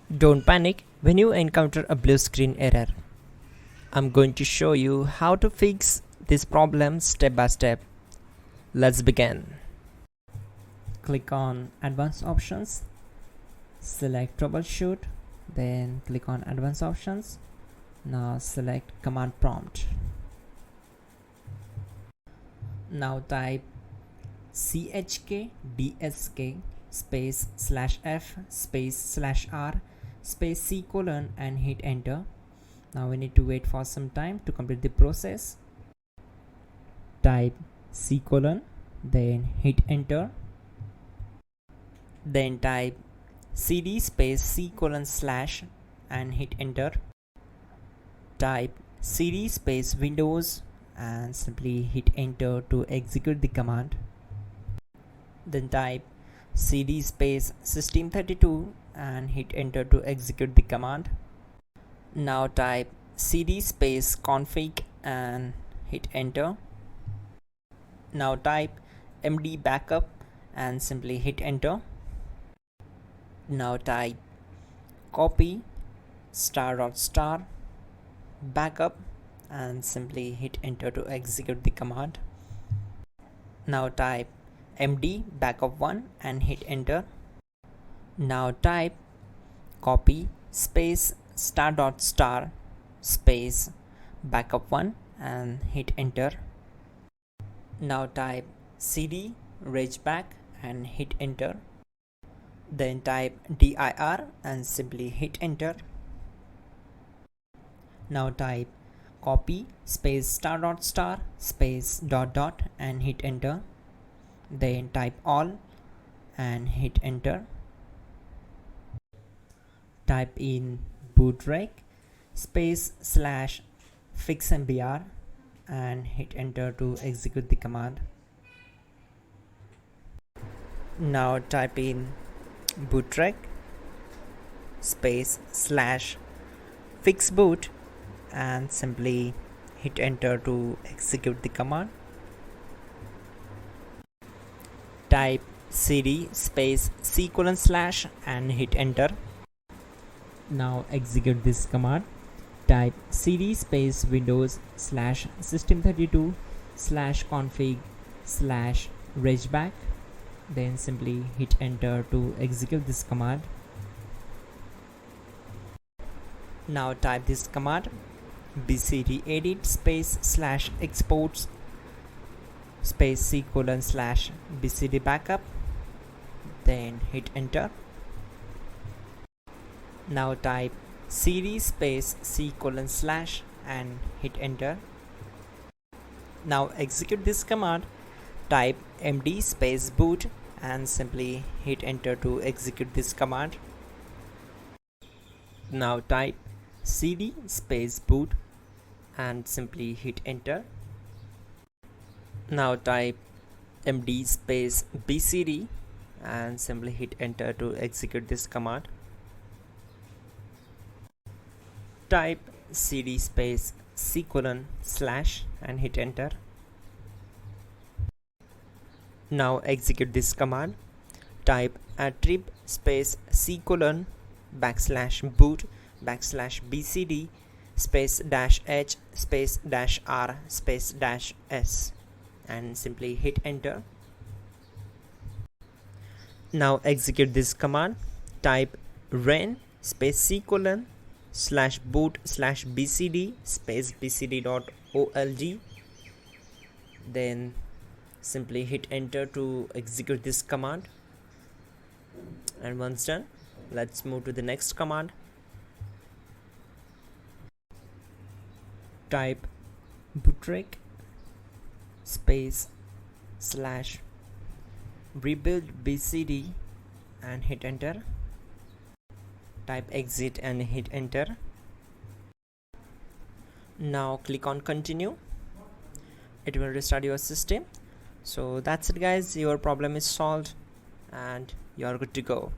Don't panic when you encounter a blue screen error. I'm going to show you how to fix this problem step by step. Let's begin. Click on Advanced Options, select Troubleshoot, then click on Advanced Options. Now select Command Prompt. Now type chkdsk space /f space /r space c colon and hit enter. Now we need to wait for some time to complete the process. Type c colon, then hit enter. Then type cd space c colon / and hit enter. Type cd space windows and simply hit enter to execute the command. Then type cd space system32 and hit enter to execute the command. Now type cd space config and hit enter. Now type md backup and simply hit enter. Now type copy ** backup and simply hit enter to execute the command. Now type md backup1 and hit enter. Now type copy space ** space backup1 and hit enter. Now type cd regback and hit enter. Then type dir and simply hit enter. Now type copy space ** space ... and hit enter. Then type all and hit enter. Type in bootrec space / fixmbr and hit enter to execute the command. Now type in bootrec space / fixboot and simply hit enter to execute the command. Type cd space c colon / and hit enter. Now execute this command. Type cd space windows / system32 / config / regback. Then simply hit enter to execute this command. Now type this command bcdedit space / exports space c colon / bcd backup. Then hit enter. Now type cd space c colon / and hit enter. Now execute this command. Type md space boot and simply hit enter to execute this command. Now type cd space boot and simply hit enter. Now type md space bcd and simply hit enter to execute this command. Type cd space c colon / and hit enter. Now execute this command. Type attrib space c colon /boot /bcd space -h space -r space -s and simply hit enter. Now execute this command. Type ren space c colon /boot /bcd space bcd.old. Then simply hit enter to execute this command. And once done, let's move to the next command. Type bootrec space / rebuildbcd and hit enter. Type exit and hit enter. Now click on continue. It will restart your system. So that's it guys, your problem is solved and you are good to go.